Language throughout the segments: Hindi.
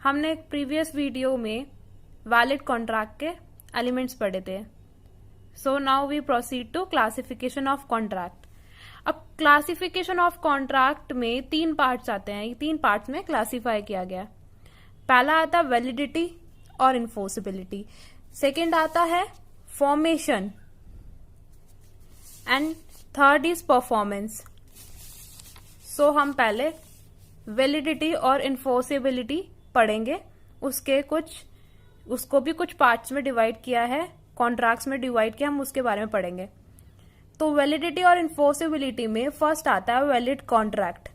हमने एक प्रीवियस वीडियो में वैलिड कॉन्ट्रैक्ट के एलिमेंट्स पढ़े थे. So now we proceed to classification of contract. अब क्लासिफिकेशन ऑफ कॉन्ट्रैक्ट में 3 पार्ट्स आते हैं. ये 3 पार्ट्स में क्लासिफाई किया गया. पहला आता है वैलिडिटी और इन्फोर्सिबिलिटी. सेकेंड आता है formation and third is performance. So हम पहले वैलिडिटी और इन्फोर्सिबिलिटी पढ़ेंगे. उसको भी कुछ पार्ट्स में डिवाइड किया है, कॉन्ट्रैक्ट्स में डिवाइड किया, हम उसके बारे में पढ़ेंगे. तो वैलिडिटी और इन्फोर्सिबिलिटी में फर्स्ट आता है वैलिड कॉन्ट्रैक्ट.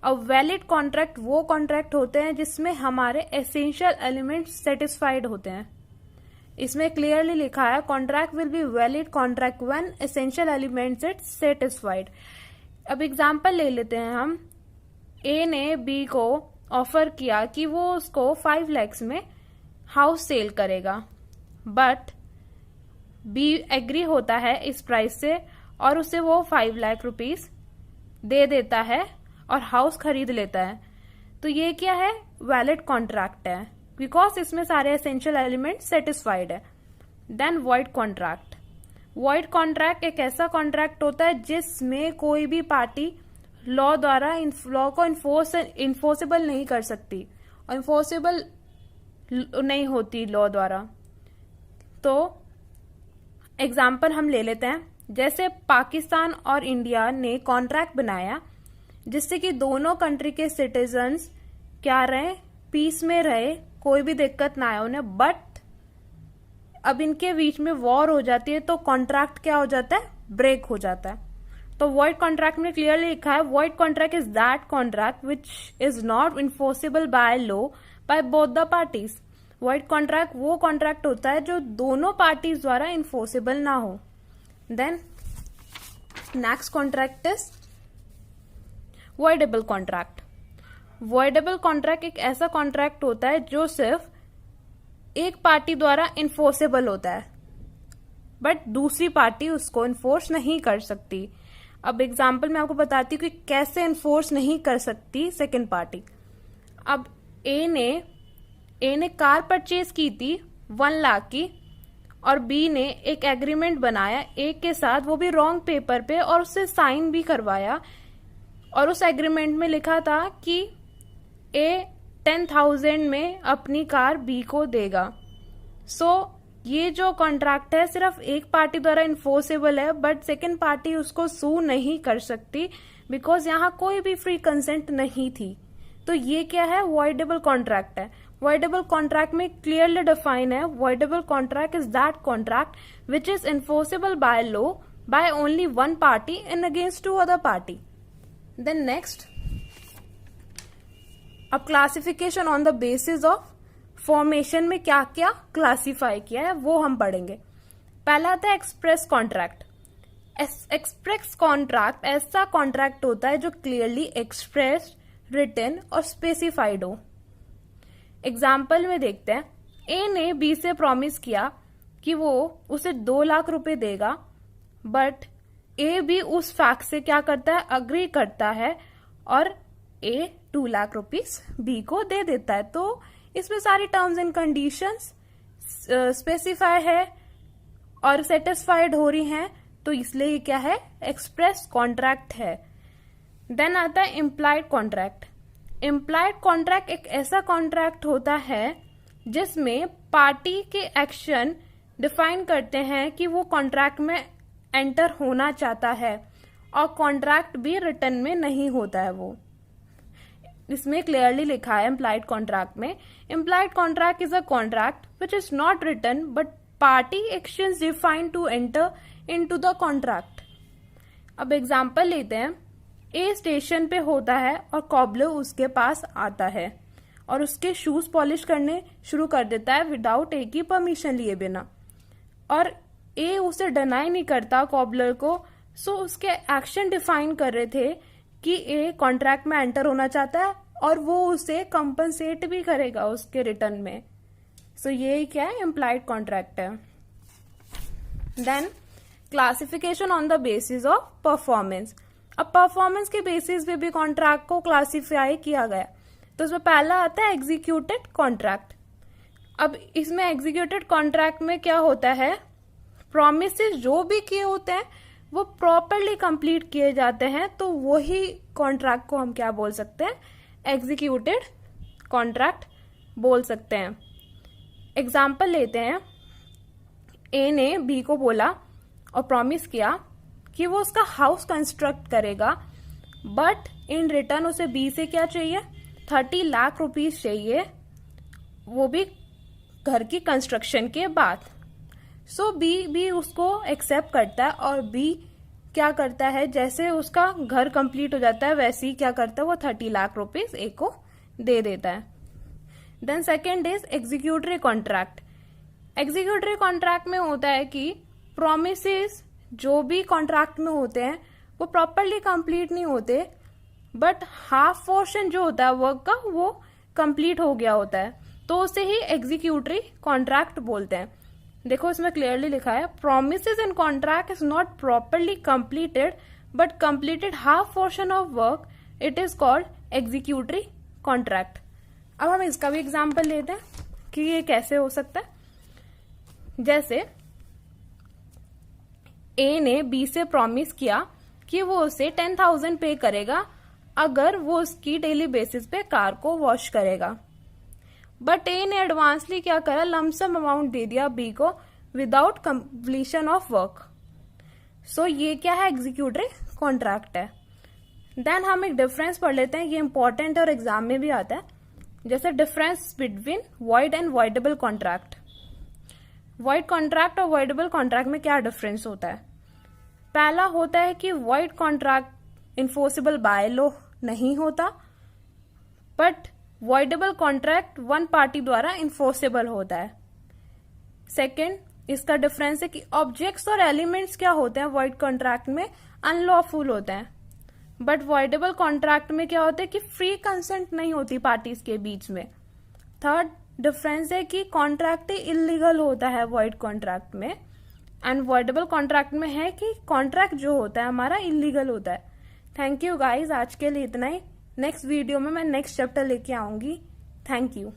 अब वैलिड कॉन्ट्रैक्ट वो कॉन्ट्रैक्ट होते हैं जिसमें हमारे एसेंशियल एलिमेंट्स सेटिस्फाइड होते हैं. इसमें क्लियरली लिखा है contract will be valid contract when essential elements it satisfied. अब एग्जांपल ले लेते हैं हम. ए ने बी को ऑफर किया कि वो उसको 5 lakhs में हाउस सेल करेगा, बट बी एग्री होता है इस प्राइस से और उसे वो 5 लाख रुपीस दे देता है और हाउस खरीद लेता है. तो ये क्या है? वैलिड कॉन्ट्रैक्ट है, बिकॉज इसमें सारे एसेंशियल एलिमेंट सेटिस्फाइड है. Then void contract. Void contract एक ऐसा कॉन्ट्रैक्ट होता है जिसमें कोई भी पार्टी लॉ द्वारा लॉ को इन्फोर्सेबल नहीं कर सकती और इन्फोर्सेबल नहीं होती लॉ द्वारा. तो एग्जाम्पल हम ले लेते हैं. जैसे पाकिस्तान और इंडिया ने कॉन्ट्रैक्ट बनाया जिससे कि दोनों कंट्री के सिटीजन्स क्या रहे, पीस में रहे, कोई भी दिक्कत ना आए उन्हें. बट अब इनके बीच में वॉर हो जाती है तो कॉन्ट्रैक्ट क्या हो जाता है? ब्रेक हो जाता है. तो वॉइड कॉन्ट्रैक्ट में क्लियरली लिखा है void contract is that contract which is not enforceable by law by both the parties. Void contract वो कॉन्ट्रैक्ट होता है जो दोनों पार्टीज द्वारा इन्फोर्सेबल ना हो. Then next contract is voidable contract. Voidable contract एक ऐसा कॉन्ट्रैक्ट होता है जो सिर्फ एक पार्टी द्वारा इन्फोर्सेबल होता है बट दूसरी पार्टी उसको इन्फोर्स नहीं कर सकती. अब एग्जाम्पल मैं आपको बताती हूँ कि कैसे इन्फोर्स नहीं कर सकती सेकेंड पार्टी. अब ए ने कार परचेज की थी 1 लाख की और बी ने एक एग्रीमेंट बनाया ए के साथ, वो भी रॉन्ग पेपर पे, और उससे साइन भी करवाया. और उस एग्रीमेंट में लिखा था कि ए 10,000 में अपनी कार बी को देगा. सो ये जो कॉन्ट्रैक्ट है सिर्फ एक पार्टी द्वारा इन्फोर्सेबल है बट सेकेंड पार्टी उसको सू नहीं कर सकती बिकॉज यहाँ कोई भी फ्री कंसेंट नहीं थी. तो ये क्या है? वॉइडेबल कॉन्ट्रैक्ट है. वॉइडेबल कॉन्ट्रैक्ट में क्लियरली डिफाइन है voidable contract is that contract which is enforceable by law by only one party in against 2 other party. Then next, अब classification on the basis of formation में क्या क्या क्लासिफाई किया है वो हम पढ़ेंगे. पहला था एक्सप्रेस कॉन्ट्रैक्ट. एक्सप्रेस कॉन्ट्रैक्ट ऐसा कॉन्ट्रैक्ट होता है जो क्लियरली एक्सप्रेस, रिटन और स्पेसिफाइड हो. एग्जाम्पल में देखते हैं. ए ने बी से प्रॉमिस किया कि वो उसे 2 लाख रुपए देगा बट ए भी उस फैक्ट से क्या करता है? अग्री करता है और ए 2 लाख रुपीस बी को दे देता है. तो इसमें सारी टर्म्स एंड कंडीशंस स्पेसिफाई है और सेटिस्फाइड हो रही हैं, तो इसलिए ये क्या है? एक्सप्रेस कॉन्ट्रैक्ट है. देन आता है इम्प्लाइड कॉन्ट्रैक्ट. इम्प्लाइड कॉन्ट्रैक्ट एक ऐसा कॉन्ट्रैक्ट होता है जिसमें पार्टी के एक्शन डिफाइन करते हैं कि वो कॉन्ट्रैक्ट में एंटर होना चाहता है और कॉन्ट्रैक्ट भी रिटर्न में नहीं होता है. वो इसमें क्लियरली लिखा है इम्प्लाइड कॉन्ट्रैक्ट में, implied contract is a contract which is not written but party actions define to enter into the contract. अब एग्जांपल लेते हैं. ए स्टेशन पे होता है और कॉबलर उसके पास आता है और उसके शूज पॉलिश करने शुरू कर देता है विदाउट ए की परमिशन लिए बिना, और ए उसे डिनाई नहीं करता कॉबलर को. सो उसके एक्शन डिफाइन कर रहे थे कि ए कॉन्ट्रैक्ट में एंटर होना चाहता है और वो उसे कंपनसेट भी करेगा उसके रिटर्न में. सो ये क्या है? इम्प्लाइड कॉन्ट्रैक्ट है. Then classification on the basis of performance. अब परफॉर्मेंस के बेसिस पे भी कॉन्ट्रैक्ट को क्लासिफाई किया गया. तो इसमें पहला आता है एग्जीक्यूटेड कॉन्ट्रैक्ट। अब इसमें एग्जीक्यूटेड कॉन्ट्रैक्ट में क्या होता है, प्रॉमिसेस जो भी किए होते हैं वो प्रॉपरली कंप्लीट किए जाते हैं, तो वही कॉन्ट्रैक्ट को हम क्या बोल सकते हैं, एग्जीक्यूटेड कॉन्ट्रैक्ट बोल सकते हैं। एग्जाम्पल लेते हैं, ए ने बी को बोला और प्रॉमिस किया कि वो उसका हाउस कंस्ट्रक्ट करेगा, बट इन रिटर्न उसे बी से क्या चाहिए, 30 लाख रुपीस चाहिए, वो भी घर की कंस्ट्रक्शन के बाद। सो बी भी उसको एक्सेप्ट करता है और बी क्या करता है, जैसे उसका घर कंप्लीट हो जाता है वैसे ही क्या करता है, वो 30 लाख रुपीस ए को दे देता है। Then second is executory contract. Executory contract में होता है कि प्रोमिसेस जो भी कॉन्ट्रैक्ट में होते हैं वो प्रॉपरली कंप्लीट नहीं होते, बट हाफ पोर्शन जो होता है वर्क का वो कंप्लीट हो गया होता है, तो उसे ही एग्जीक्यूटरी कॉन्ट्रैक्ट बोलते हैं। देखो इसमें क्लियरली लिखा है, promises in contract is not properly completed but completed half portion of work, it is called executory contract. अब हम इसका भी एग्जाम्पल लेते हैं कि ये कैसे हो सकता है। जैसे ए ने बी से प्रॉमिस किया कि वो उसे 10,000 पे करेगा अगर वो उसकी डेली बेसिस पे कार को वॉश करेगा, बट ए ने एडवांसली क्या करा, लमसम अमाउंट दे दिया बी को विदाउट कंप्लीशन ऑफ वर्क। सो ये क्या है, एग्जीक्यूटरी कॉन्ट्रैक्ट है। देन हम एक डिफरेंस पढ़ लेते हैं, ये इंपॉर्टेंट और एग्जाम में भी आता है। जैसे difference between void and voidable contract. Void contract और वॉइडेबल कॉन्ट्रैक्ट में क्या डिफरेंस होता है। पहला होता है कि void contract enforceable by law नहीं होता, but voidable contract one party द्वारा इन्फोर्सेबल होता है। सेकेंड, इसका डिफरेंस है कि ऑब्जेक्ट्स और एलिमेंट्स क्या होते हैं वॉइड कॉन्ट्रैक्ट में, अनलॉफुल होते हैं, बट वॉइडेबल कॉन्ट्रैक्ट में क्या होता है कि फ्री कंसेंट नहीं होती पार्टीज के बीच में। थर्ड डिफरेंस है कि कॉन्ट्रैक्ट इलीगल होता है वॉइड कॉन्ट्रैक्ट में, एंड वॉइडेबल कॉन्ट्रैक्ट में है कि कॉन्ट्रैक्ट जो होता है हमारा इलीगल होता है। थैंक यू गाइज, आज के लिए इतना ही। नेक्स्ट वीडियो में मैं नेक्स्ट चैप्टर लेके आऊंगी। Thank you.